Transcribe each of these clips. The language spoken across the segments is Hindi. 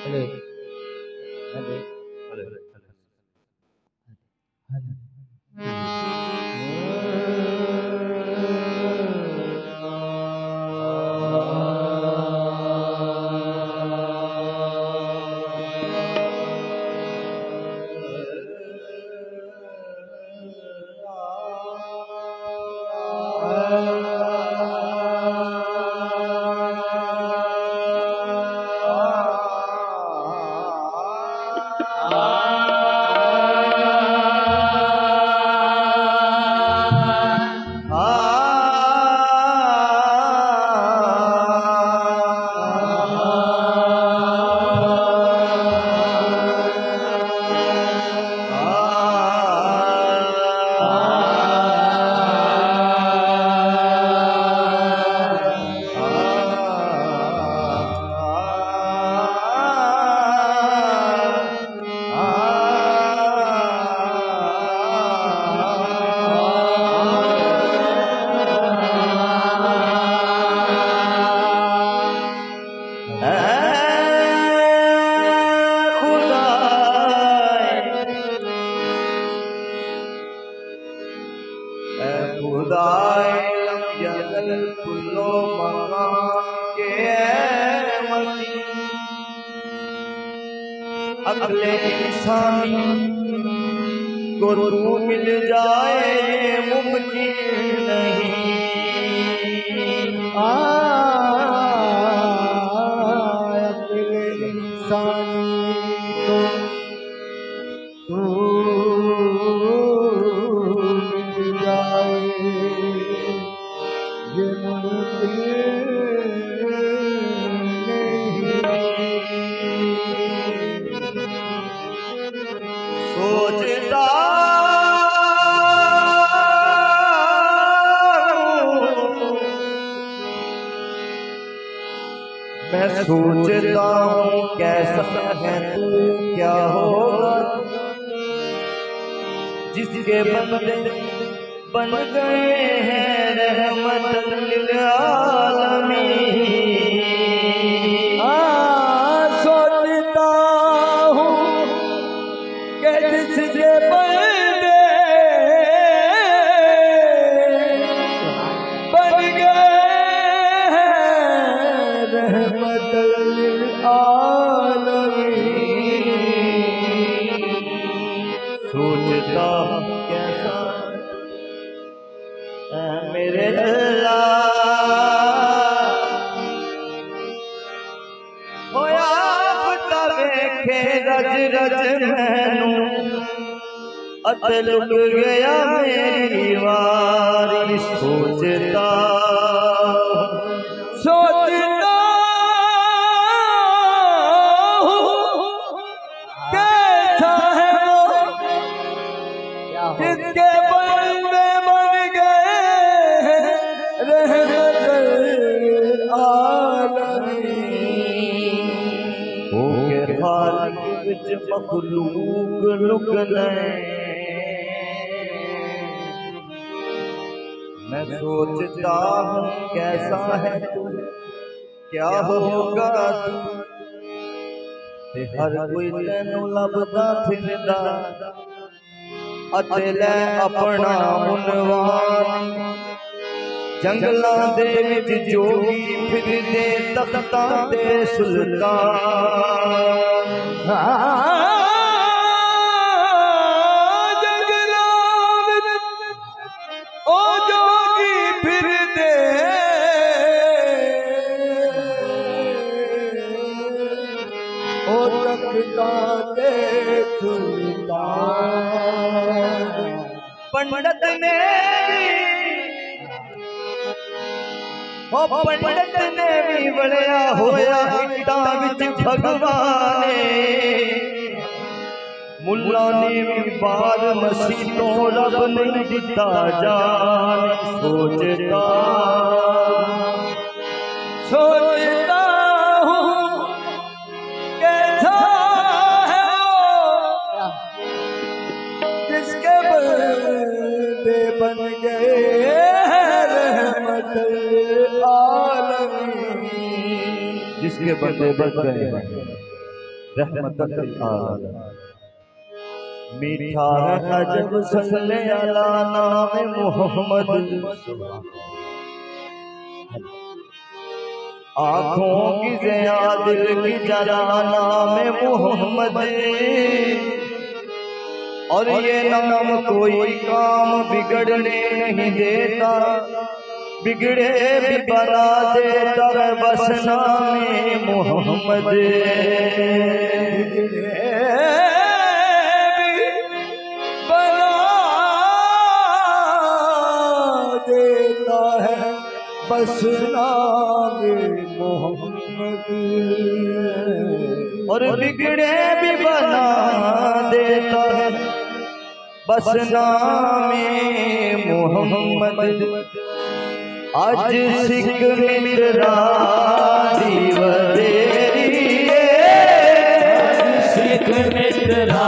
हेलो हेलो हेलो अगले इंसानी को तू मिल जाए मुमकिन नहीं। अगले इंसानी को तू मिल जाए ये मुमकिन सोचता मैं सोचता हूँ कैसा है तू क्या होगा जिसके बंदे बन गए हैं रहमत लिल आलमीन। सोचता हूँ कि जिसके बंदे बन गए हैं रहमत लिल आलमीन। सोचता हूँ कैसा मेरे अल्लाह होया पता देखे रज रज मैनू अते लुक गया मेरी वारी। सोचता सोचता कैसा है वो जिसके बंदे बन गए रहमत आलमीन। होके खालिक विच मखलूक लुक गए। मैं सोचता हूँ कैसा है तू क्या होगा तू ते हर कोई तेनू लभदा फिरदा अते लै अपना उनवान। जंगलां दे विच जोगी फिरदे तख्तां ते सुल्तान। पंडित ने भी बड़िया होया इट्टां विच भगवान। मुल्ला ने भी बार मसीतों रब नहीं दिता जान। सोचता सोचता हूँ कैसा है वो जिसके बंदे बन गए रहमत लिल आलमीन। जिसके बंदे बन गए रहमतुल लिल आलमीन। मीठा है अजब सल्ले अला नाम मोहम्मद, आँखों की ज़िया दिल की जला नाम मोहम्मद। और ये नाम कोई काम बिगड़ने नहीं देता, बिगड़े भी बना देता है बस नाम मोहम्मद। बस नाम मोहम्मद। और बिगड़े भी बना देता है बस नाम मोहम्मद। आज सिख मित्रा दीवदेरी, सिख मित्रा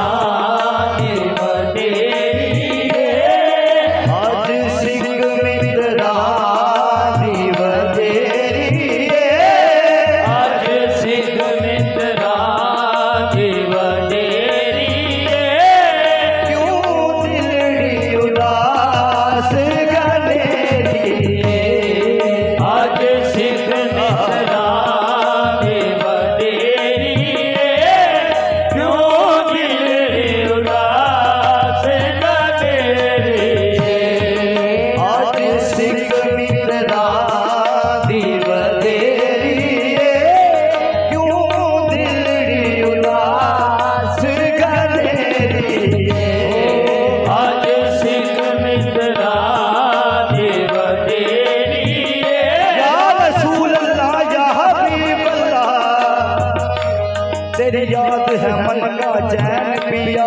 तेरी याद है मन का चैन पिया,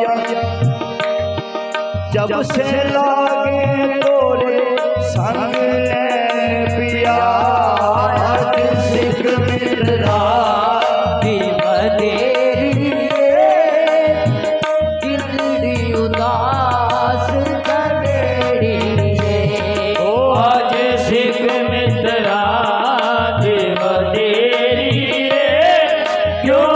जब से लागे तोरे संग पिया। आज सिख मित्रा दीवदेरी, दिलड़ी उदास करेड़ी। ओ आज सिख मित्रा दीवदेरी, क्यों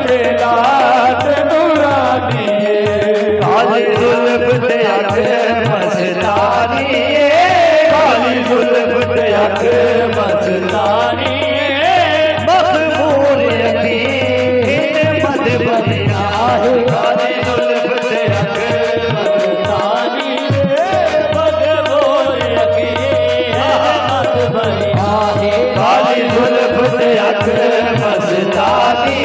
के लाट नूरानी काली जुल्फ ते अख मस्तानी काली जुल्फ ते अख मस्तानी मखमूर यकीन मद बनिया काली जुल्फ ते अख मस्तानी मखमूर यकीन मद बनिया काली जुल्फ ते अख मस्तानी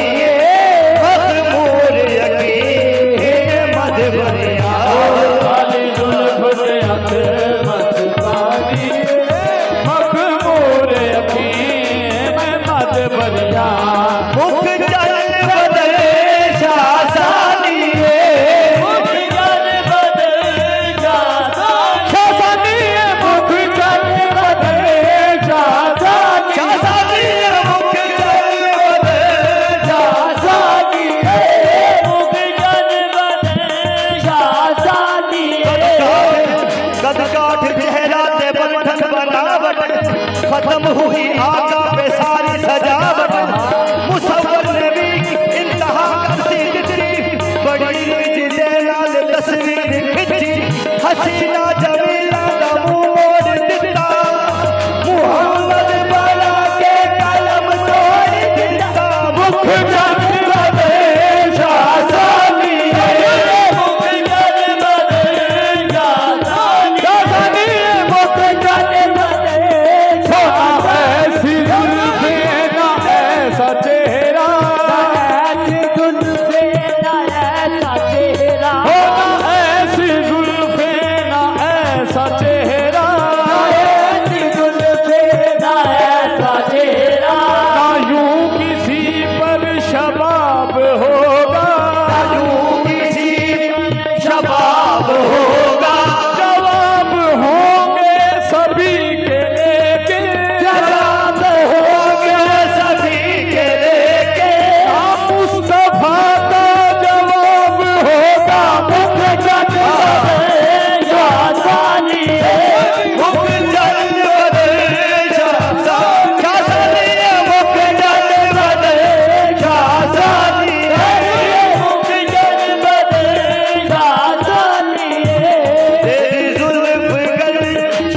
मखमूर यकीन मद बनिया काली जुल्फ ते अख मस्तानी मखमूर यकीन मद बनिया मुख चल बदल शासानी मुख जन बदल शासानी मुख जन बदल शासानी शासानी मुख चल बदल शासानी मुख जन बदल शासानी कद काठ चेहरा ते बंधन बनावट खत्म हुई आका पे सारी सजावट मुसव्वर ने भी इंतहा करती जितनी बड़ी जिदे लाल तस्वीर खिंची हसीना जमीला दा मुंह मोड़ दिता मुहम्मद बना के कलम तोड़ दिता मुख जन बदल शासानी मुख जन बदल शासानी मुख जन बदल ऐसी जुल्फे ना ऐसा चेहरा ऐसी जुल्फे ना ऐसा चेहरा ऐसी जुल्फे ना ऐसा चेहरा ऐसी जुल्फे ना ऐसा चेहरा ना यूं किसी पर शबाब होगा यूं किसी शबाब होगा जवाब होंगे सभी के लेके जवाब होंगे सभी के लेके मुस्तफा का जवाब होगा मुख जन बदल शासानी मुख जन बदल शासानी मुख जन बदल शासानी मुख जन बदल शासानी तेरी जुल्फ गल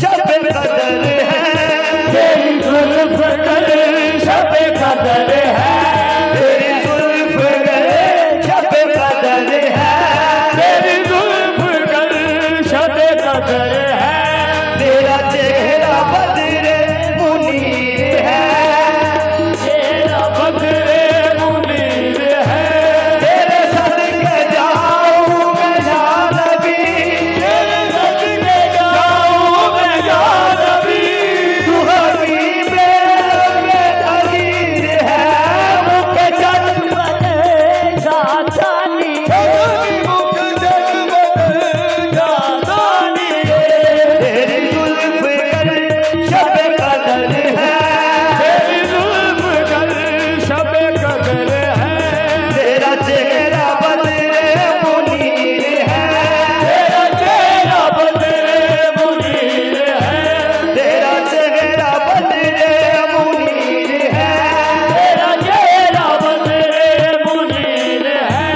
शब कदर है तेरी जुल्फ कल शब कदर है तेरी जुल्फ गल शब कदर है तेरी जुल्फ कल शब कदर है तेरा चेहरा बदरे मुनीर है तेरा बदरे मुनीर है तेरे सदके जाऊं मैं या नबी तेरे सदके जाऊं मैं या नबी तू हबीब अलीर है मुख जन बदल शासानी मुख जन बदल शासानी तेरी जुल्फ गल शब कदर है तेरी जुल्फ कल शब कदर है तेरा चेहरा बदरे मुनीर है तेरा चेहरा बदले मुनीर है तेरा चेहरा बदरे मुनीर है तेरा चेहरा बदले मुनीर है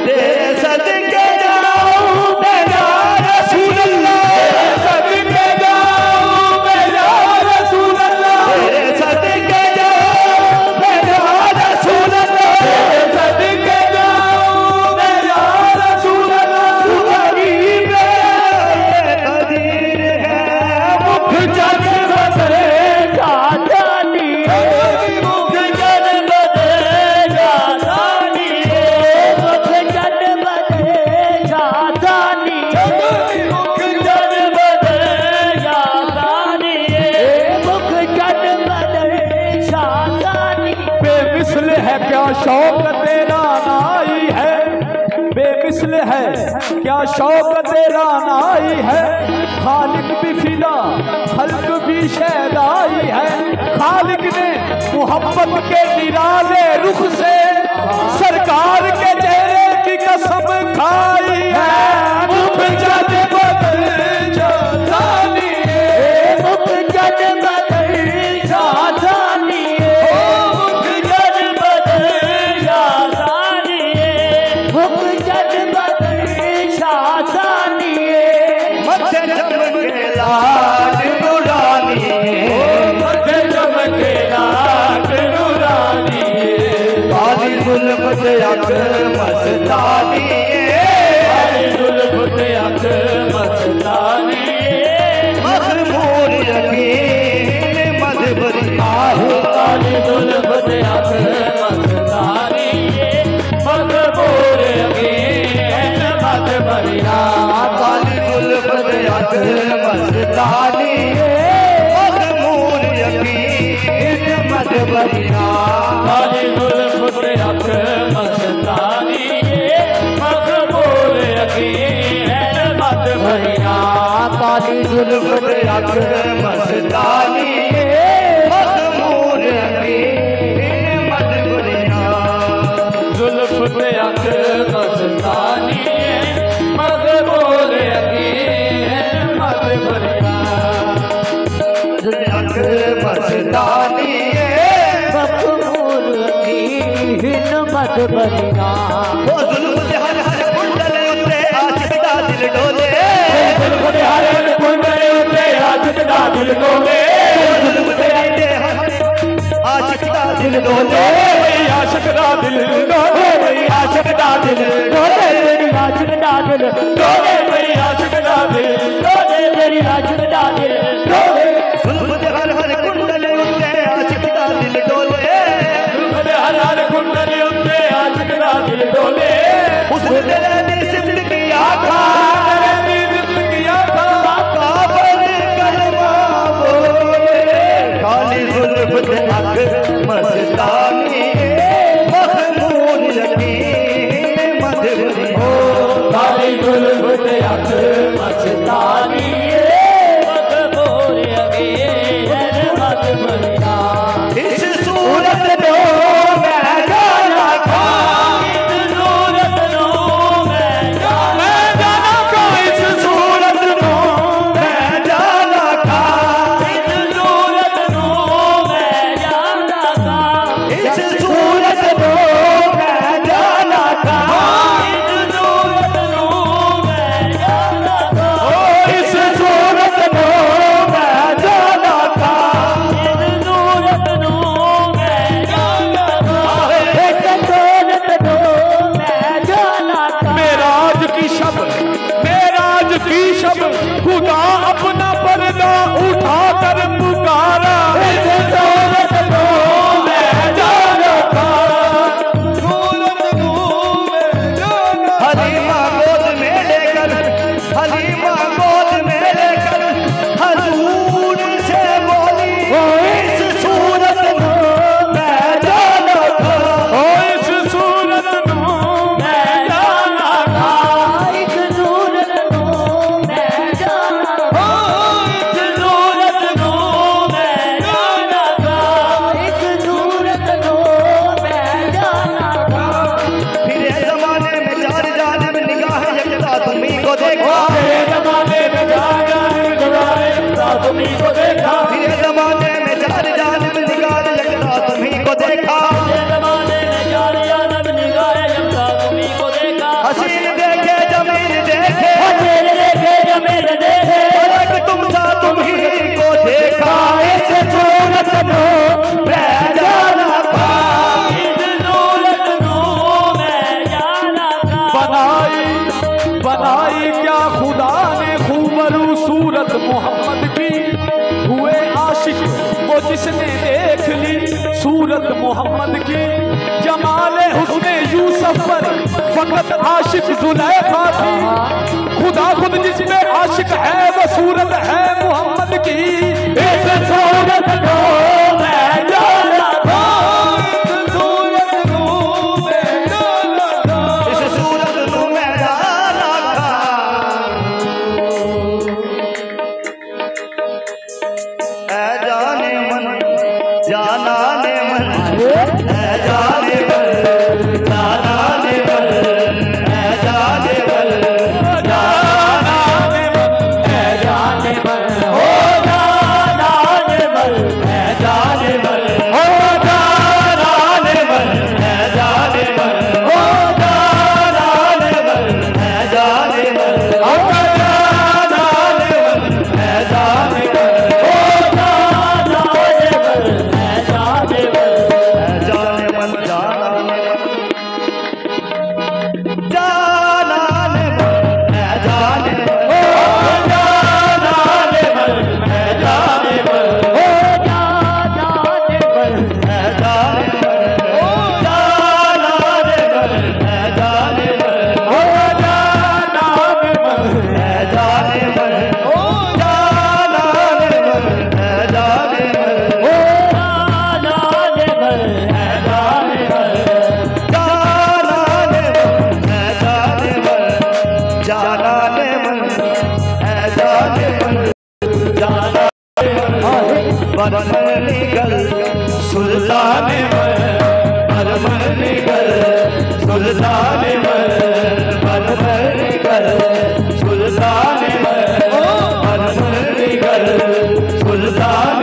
तेरे सदके जाऊं मैं या रसूल अल्लाह सदके जाऊं मैं या रसूल अल्लाह तेरे सदके जाऊं मैं या रसूल अल्लाह तेरे सदके जाऊं मैं या रसूल अल्लाह तू गरीब कदीर है मुख जन बदले शासानी मुख जन बदले शासानी मुख जन बदले शासानी मुख जन बदले शासानी मुख जन बदले शासानी बेमिसल है क्या शौक तेरा नाई है बेमिसल है क्या शौक तेरा नाई है खालिक भी फिदा खल्क भी शहदाई है खालिक ने मोहब्बत के निराले रुख से सरकार के चेहरे की कसम खाई है मुख जन बदल शासानी मुख जन बदल शासानी मुख जन बदल शासानी जुल्फ ते अख मस्तानी, काली जुल्फ ते अख मस्तानी, मखमूर यकीन मधुबरी आहे काली जुल्फ ते अख मस्तानी, मखमूर यकीन मधुबरी काली जुल्फ ते अख मस्तानी, मखमूर यकीन मधुबरी काली जुल्फ ते अख मस्तानी, मखमूर यकीन मधुबरी काली जुल्फ ते अख मस्तानी, मखमूर यकीन मधुबरी जुल्फ ते अख मस्तानी, मखमूर यकीन मधुबरी अख मस्तानी, मखमूर यकीन मधुबरी वो जुल्फ दे हर हर कुंडल उत्ते आशिक दा दिल डोले, जुल्फ दे हर हर कुंडल उत्ते आशिक दा दिल डोले, जुल्फ दे हर आशिक दा दिल डोले, आशिक दा दिल डोले, आशिक दा दिल डोले, तेरी आशिक दा दिल डोले, मेरी आशिक दा दिल डोले, तेरी आशिक दा दिल डोले, जुल्फ दे हर हर कुंडल उत्ते आशिक दा दिल डोले, जुल्फ दे हर हर कुंडल उत्ते आशिक दा दिल डोले, हुस्न तेरे दी सिफ्त की आखा, तेरी जिंदगी किया था काबर कलमा बोले, काली जुल्फ दे अख मस्तानी, मखमूर यकीन मधुबरी काली जुल्फ ते अख मस्तानी, मखमूर यकीन मधुबरी इस सूरत दो मैं जाना खा, इस सूरत नो मैं जाना खा, इस सूरत नो मैं जाना खा, इस सूरत नो मैं जाना खा, इस सूरत दो मैं जाना खा, इस सूरत नो मैं जाना खा, इस सूरत दो मैं जाना खा, इस सूरत नो मैं जाना खा, एक सूरत दो मैं जाना खा। मेराज की शब खुदा अपना पर्दा उठा कर पुकारा, इस सूरत को मैं जाना था, सूरत को मैं जाना हलीमा गोद में लेकर, हलीमा गोद में लेकर हजूर से बोली, इस सूरत को मैं जाना था, इस सूरत को मैं जाना था, इस सूरत को मैं जाना था, इस सूरत को मैं जाना था, इस सूरत को मैं जाना था, फिर जमाने में चार जानिब निगाह यकता तुम्ही को देखा, तेरे जमाने में जाना गुजारे तुम्ही को देखा, फिर जमाने में चार जानिब निगाह यकता तुम्ही को देखा, तेरे जमाने में जाना निगाहे यकता तुम्ही को देखा, हसीन देखे जमीन देखे, तेरे देखे जमीन देखे, फलक तुम सा तुम्ही को देखा, इस सूरत को मैं जाना था, इस सूरत को मैं जाना था, बनाई क्या खुदा ने खूबरू सूरत मोहम्मद की, हुए आशिक वो जिसने देख ली सूरत मोहम्मद की, जमाले हुस्ने यूसुफ पर फकत आशिक जुलैखा थी, खुदा खुद जिसमें आशिक है वो सूरत है मोहम्मद की, इस सूरत को मैं जाना था, इस सूरत को मैं जाना था, इस सूरत को मैं जाना था। ऐ जाने मन जाना ने मन, ऐ जाने मन जाना ने मन, ऐ जाने मन जाना ने मन, ऐ जाने मन, हो जाना ने मन, ऐ जाने सुल्तान परवरदिगार सुल्तान परवरदिगार सुल्तान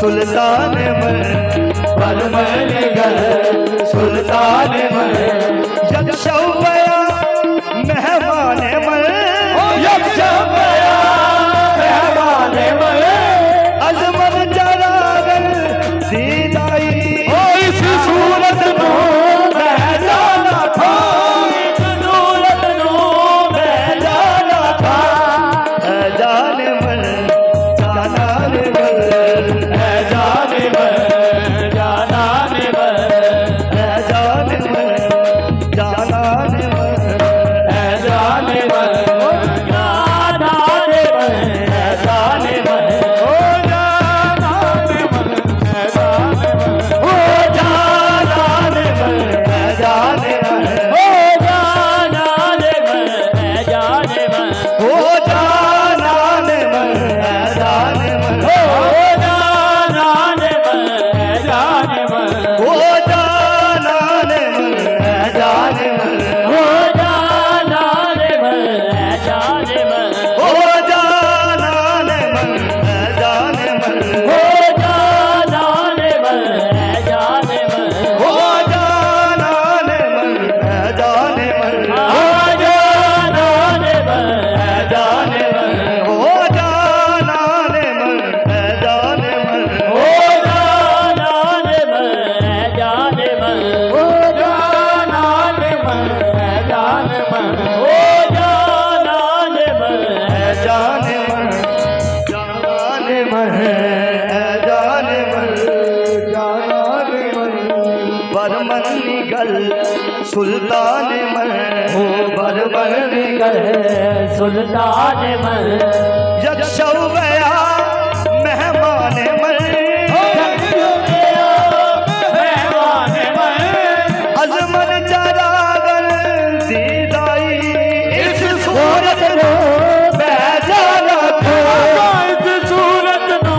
सुल्तान परवरदिगार सुल्तान यक्षवया मेहमान यक्षवया मेहमान अजमल जलागल दीदाई इस सूरत नो मैं जाना था इस सूरत नो मैं जाना था जाने मन जाने मन सुल्तान परवरदिगार सुल्तान यक्षवया मेहमान अजमल जलागल दीदाई इस सूरत नो मैं जाना था इस सूरत नो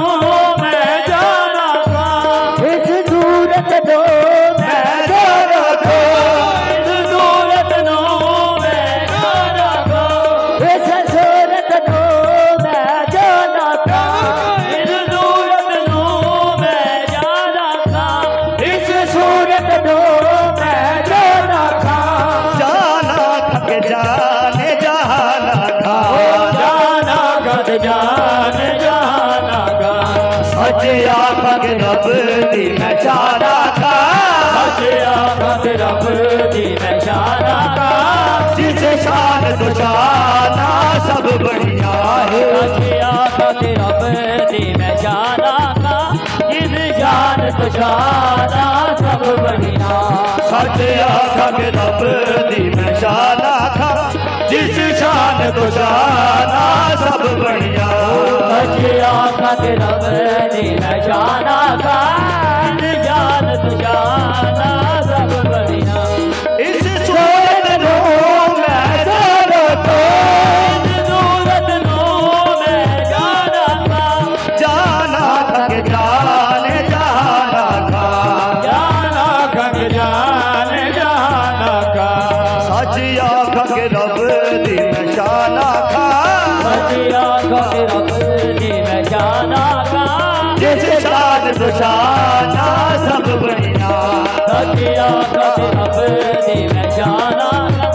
मैं जाना था इस सूरत नो मैं जाना था इस सूरत नो मैं जाना था इस सूरत नो मैं जाना सजे आखा के रब दी मैं शाना का, सजे आखा के रब दी मैं शाना का, जिसे शान तो शाना सब बढ़िया है। सजे आखा के रब दी मैं शाना का, जिस शान तो शाना सब बढ़िया। सजे आखा के रब दी मैं शाना का, जिस शान तो शाना सब बढ़िया। सजे आखा के रब दी मैं शाना का, जिस शान तो शाना सब बढ़िया। इस सूरत नो मैं जाना था, इस सूरत नो मैं जाना था, जाना था के जाने जाना था, जाना खग जान जाना का, सच आखा के रब दी मैं शाना का, सजे आखा के रब दी मैं शाना का, जिस शान तो शाना सब बढ़िया। सजे आखा के रब दी मैं शाना का,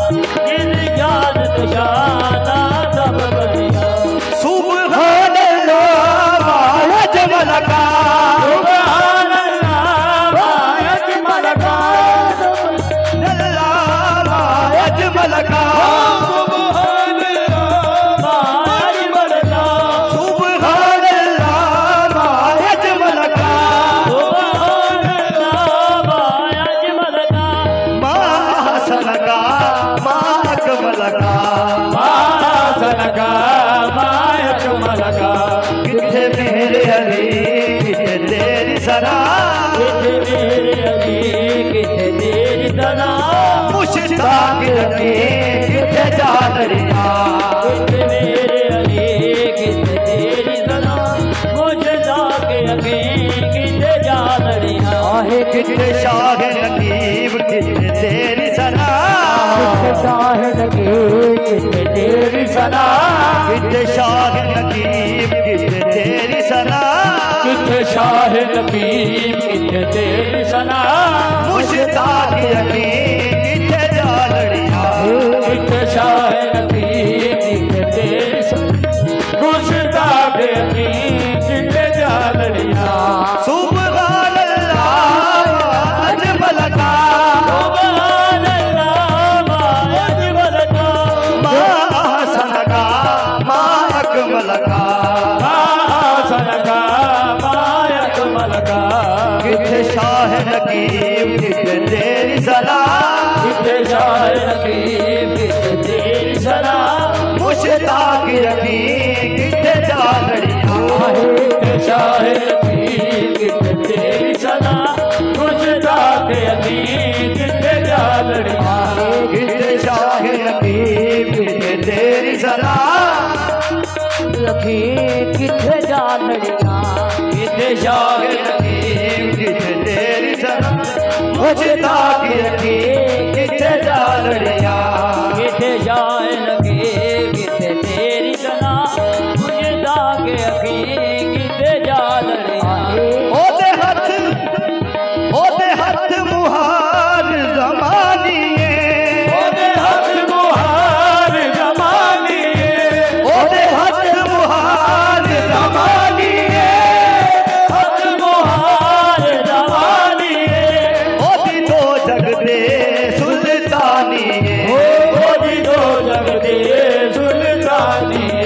जिस शान तो शाना सब बढ़िया। सुभान अल्लाह अजमल का, सुभान अल्लाह अजमल का, अल्लाह अजमल का, अजमल का, सुभान अल्लाह अजमल का, सुभान अल्लाह अजमल का, माँ हसन का माँ अकमल का, मासन का मायक मलका, किथे मेरे अली किथे तेरी सना, किथे मेरे अली किथे तेरी सना, मुश्ताक रखी किथे जादरिया, किथे मेरे अली किथे तेरी सना, मुझे जाके अगे किथे जादड़िया। आहे किथे शाह नकीब किथे तेरी सना, शाह लगे किथे तेरी सना, किथे शाह नकीब किथे तेरी सना, किथे शाह नबीब किथे तेरी सना, मुश्ताक रखी किथे जादरिया, किथे शाह नबीब किथे तेरी सना, गुस्ताख अली किथे जालड़िया, सुभान अल्लाह अजमल का, सुभान अल्लाह अजमल का, माँ हसन का माँ अकमल का, मासन का मायक मलका, किथे शाह नकीब किथे तेरी सना, किथे शाह नबीब किथे तेरी सना, मुश्ताक रखी किथे जादरिया, किथे शाह नबीब किथे तेरी सना, गुस्ताख अली किथे जालड़िया, किथे शाह नकीब किथे तेरी सना, लखी किथे जालड़िया, किथे शाह नकीब किथे तेरी सना, मुश्ताक रखी किथे जादरिया, किथे शाह लगे किथे तेरी सना, मुझे जाके अखी किथे जालड़िया। ओदे हथ मुहार ज़मानिए, ओदे हथ मुहार ज़मानिए, ओदे हथ मुहार ज़मानिए, हथ मुहार ज़मानिए, ओदी तो जग दे सुल्तानिए, ओदी दो जग दे सुल्तानिए,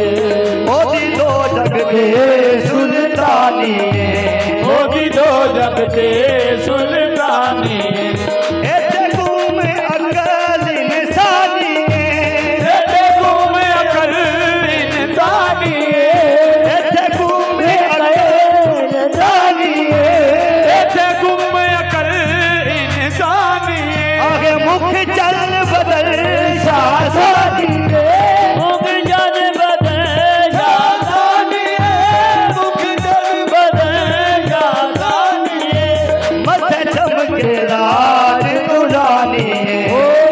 ओदी तो जग दे सुल्तानिए, ओदी दो जग दे सुल्तानिए, एते घूमे अकल इंसानिए, एते घूमे अकल इंसानिए, एते घूमे अकल इंसानिए, एते घूमे अकल इंसानिए, आगे मुख चल बदल शाहजादिए, मुख जन बदल जानिए, मुख जन बदल जानिए, मथे चमके लाल नुरानिए,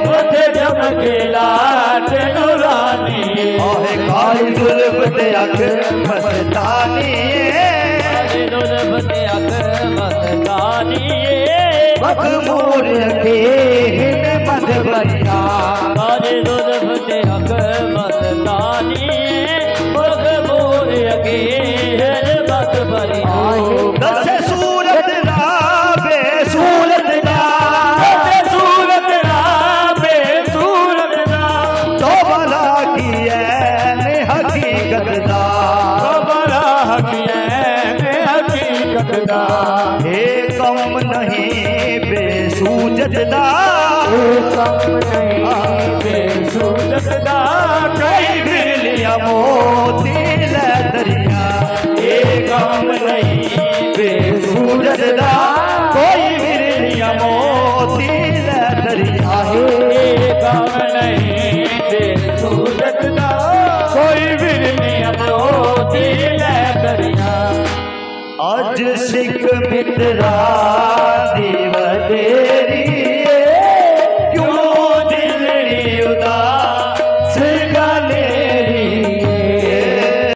मथे चमके लाट नूरानिए, आहे काली जुल्फ ते अख मस्तानिए, दुल्फते अख मस्तानिए, मखमूर के हिन मध बनिया, काले दुल्फते अख मस्तानिए, मखमूर के हिन मध बनिया। हे कम नहीं बेसूजत दा, कम नहीं बेसूरत दा, कई बिरलिया मोती लै दरिया। हे कम नहीं बेसूजत दा, कोई बिरलिया मोती लै दरिया। हे कम नहीं बेसूरत दा, कोई बिरलिया मोती लै दरिया। अज सिख मित्रा